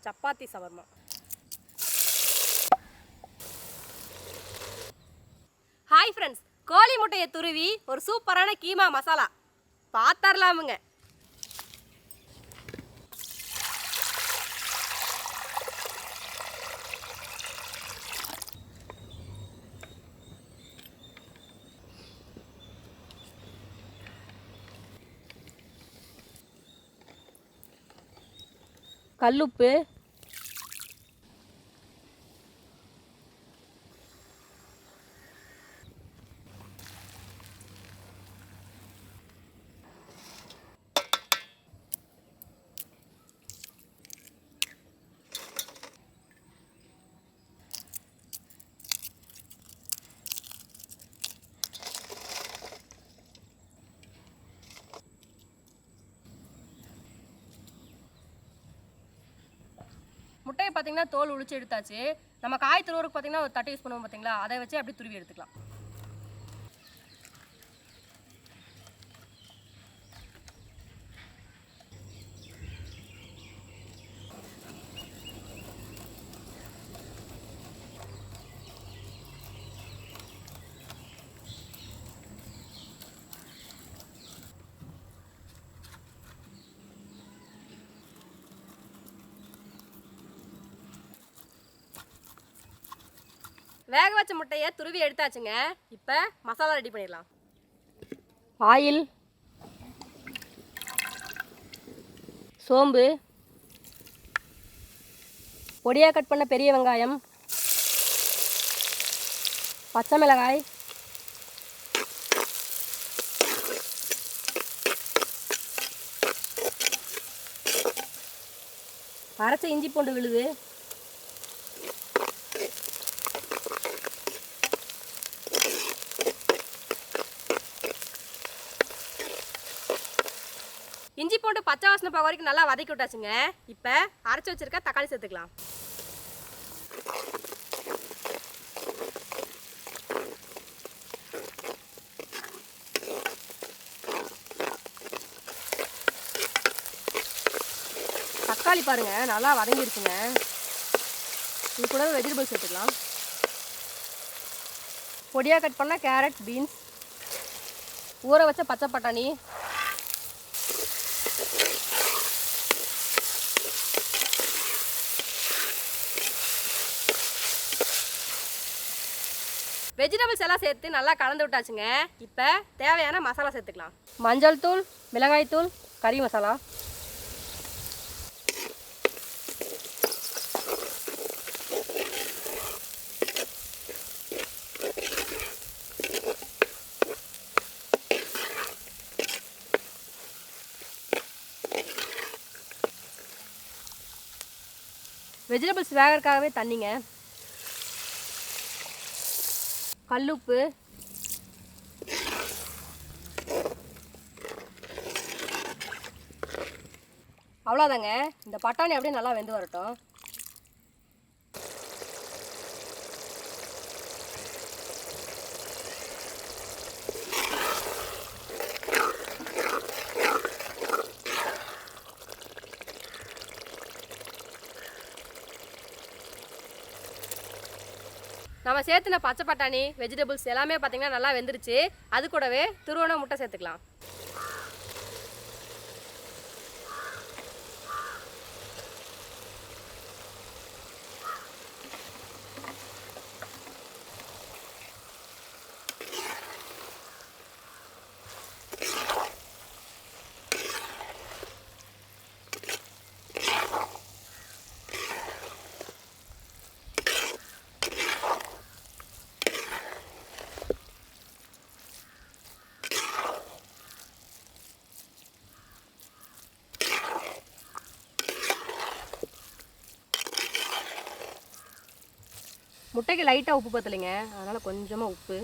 Chapati shawarma. Hi friends, கோழி முட்டையை துருவி ஒரு சூப்பரான கீமா மசாலா பார்த்துடலாமுங்க. கல்லுப்பு, முட்டையை பார்த்தீங்கன்னா தோல் உளிச்சு எடுத்தாச்சு. நம்ம காய் துருவருக்கு பார்த்தீங்கன்னா ஒரு தட்டை யூஸ் பண்ணுவோம் பார்த்தீங்களா, அதை வச்சு அப்படி துருவி எடுத்துக்கலாம். வேக வச்ச முட்டையை துருவி எடுத்தாச்சுங்க. இப்போ மசாலா ரெடி பண்ணிடலாம். ஆயில், சோம்பு, பொடியாக கட் பண்ண பெரிய வெங்காயம், பச்சை மிளகாய், அரைச்ச இஞ்சி பூண்டு விழுது, இஞ்சி போட்டு பச்சை வாசனை போக வரைக்கும் நல்லா வதக்கி விட்டாச்சுங்க. இப்போ அரைச்சி வச்சிருக்க தக்காளி சேர்த்துக்கலாம். தக்காளி பாருங்க நல்லா வதங்கிடுச்சுங்க. இது கூட வெஜிடபிள்ஸ் சேர்த்துக்கலாம். பொடியாக கட் பண்ண கேரட், பீன்ஸ், ஊற வச்ச பச்சை பட்டாணி, வெஜிடபிள்ஸ் எல்லாம் சேர்த்து நல்லா கலந்து விட்டாச்சுங்க. இப்போ தேவையான மசாலா சேர்த்துக்கலாம். மஞ்சள் தூள், மிளகாய் தூள், கறி மசாலா, வெஜிடபிள்ஸ் வேகிறதுக்காகவே தண்ணிங்க, கல்லுப்பு, அவ்வளோதாங்க. இந்த பட்டாணி அப்படியே நல்லா வெந்து வரட்டும். நம்ம சேர்த்துன பச்சை பட்டாணி, வெஜிடபிள்ஸ் எல்லாமே பார்த்தீங்கன்னா நல்லா வெந்துருச்சு. அது கூடவே துருவன முட்டை சேர்த்துக்கலாம். முட்டைக்கு லைட்டாக உப்பு பத்தலைங்க, அதனால் கொஞ்சமாக உப்பு,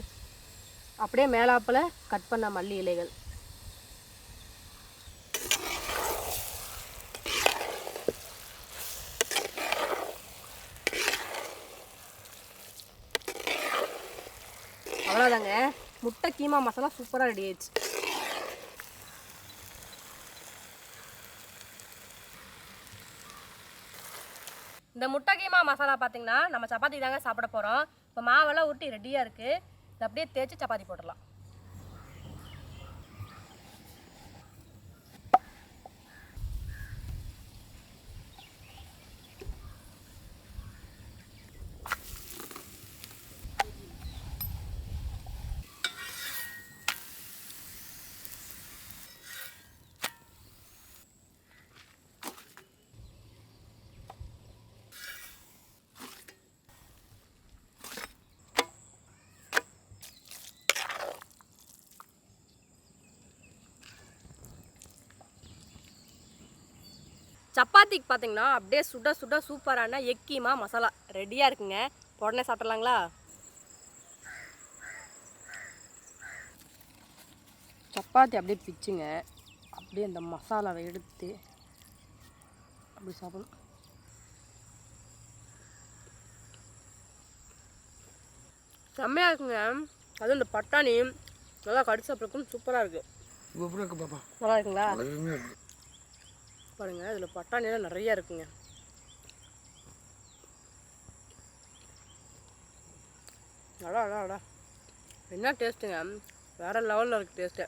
அப்படியே மேலாப்பில் கட் பண்ண மல்லி இலைகள், அவ்வளோதாங்க. முட்டை கீமா மசாலா சூப்பராக ரெடி ஆயிடுச்சு. இந்த முட்டை கீமா மசாலா பார்த்தீங்கன்னா நம்ம சப்பாத்தி தாங்க சாப்பிட போகிறோம். இப்போ மாவெல்லாம் ஊட்டி ரெடியாக இருக்குது. இதை அப்படியே தேய்ச்சி சப்பாத்தி போட்டுடலாம். சப்பாத்திக்கு பார்த்தீங்கன்னா அப்படியே சுட சுட சூப்பரான எக் கீமா மசாலா ரெடியாக இருக்குங்க. உடனே சாப்பிட்றலாங்களா? சப்பாத்தி அப்படியே பிச்சுங்க, அப்படியே இந்த மசாலாவை எடுத்து அப்படி சாப்பிடணும். செம்மையாக இருக்குங்க. அதுவும் இந்த பட்டாணி நல்லா கடிச்சு சாப்பிட்றதுக்கும் சூப்பராக இருக்குது. நல்லா இருக்குங்களா? பாருங்க, இதில் பட்டாணிலாம் நிறையா இருக்குங்க. அடா என்ன டேஸ்ட்டுங்க, வேறு லெவலில் இருக்குது டேஸ்ட்டு.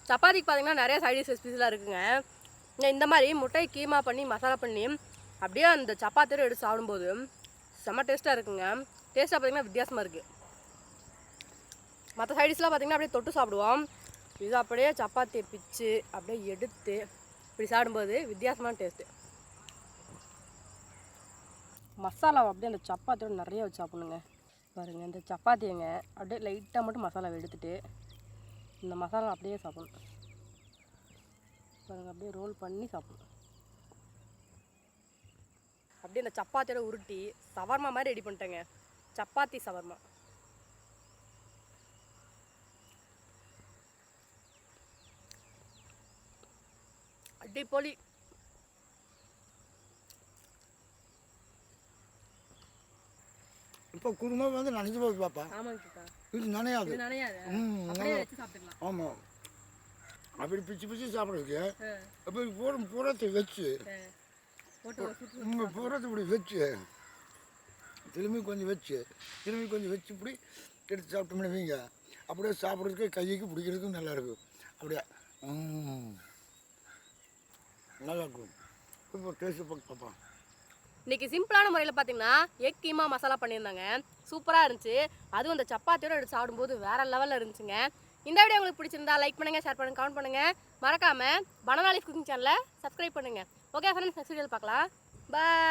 சப்பாத்திக்கு பார்த்தீங்கன்னா நிறைய சைடிஷ் ரெசிபிஸ்லாம் இருக்குங்க. இந்த மாதிரி முட்டை கீமா பண்ணி மசாலா பண்ணி அப்படியே அந்த சப்பாத்தியோடு எடுத்து சாப்பிடும்போது செம்ம டேஸ்ட்டாக இருக்குங்க. டேஸ்ட்டாக பார்த்தீங்கன்னா வித்தியாசமாக இருக்குது. மற்ற சைடிஷ்லாம் பார்த்தீங்கன்னா அப்படியே தொட்டு சாப்பிடுவோம். இது அப்படியே சப்பாத்தியை பிச்சு அப்படியே எடுத்து இப்படி சாப்பிடும்போது வித்தியாசமான டேஸ்ட்டு. மசாலாவை அப்படியே அந்த சப்பாத்தியோடு நிறைய வச்சு சாப்பிடணுங்க. பாருங்கள், இந்த சப்பாத்தியங்க அப்படியே லைட்டாக மட்டும் மசாலாவை எடுத்துகிட்டு இந்த மசாலா அப்படியே சாப்பிடணும். பாருங்கள், அப்படியே ரோல் பண்ணி சாப்பிடணும். அப்படியே இந்த சப்பாத்தியோட உருட்டி சவர்மா மாதிரி ரெடி பண்ணிட்டேங்க. சப்பாத்தி சவர்மா. அடிப்பொலி. இப்போ குருமா வந்து நனைஞ்சு போகுது பாப்பா. ஆமாங்கப்பா, இது நனையாது. இது நனையாது. அப்படியே வச்சு சாப்பிட்டுக்கலாம். ஆமாம், அப்படி பிச்சு பிச்சு சாப்பிட்றதுக்கு அப்போ பூரத்தை வச்சு பூரத்தை இப்படி வச்சு திரும்பி கொஞ்சம் வச்சு இப்படி எடுத்து சாப்பிட்டோம்னு வைங்க, அப்படியே சாப்பிட்றதுக்கு கைக்கு பிடிக்கிறதுக்கும் நல்லாயிருக்கும். அப்படியே நல்லா இருக்கும். இப்போ டேஸ்ட்டு பார்ப்பா. இன்றைக்கி சிம்பிளான முறையில் பார்த்தீங்கன்னா எக் கீமா மசாலா பண்ணியிருந்தாங்க. சூப்பராக இருந்துச்சு. அதுவும் அந்த சப்பாத்தியோடு எடுத்து சாப்பிடும்போது வேறு லெவலில் இருந்துச்சுங்க. இந்த வீடியோ உங்களுக்கு பிடிச்சிருந்தா லைக் பண்ணுங்கள், ஷேர் பண்ணுங்கள், கமெண்ட் பண்ணுங்கள். மறக்காமல் பனானா லீஃப் குக்கிங் சேனலை சப்ஸ்கிரைப் பண்ணுங்கள். ஓகே ஃப்ரெண்ட்ஸ், நெக்ஸ்ட் வீடியோவில் பார்க்கலாம். பாய்.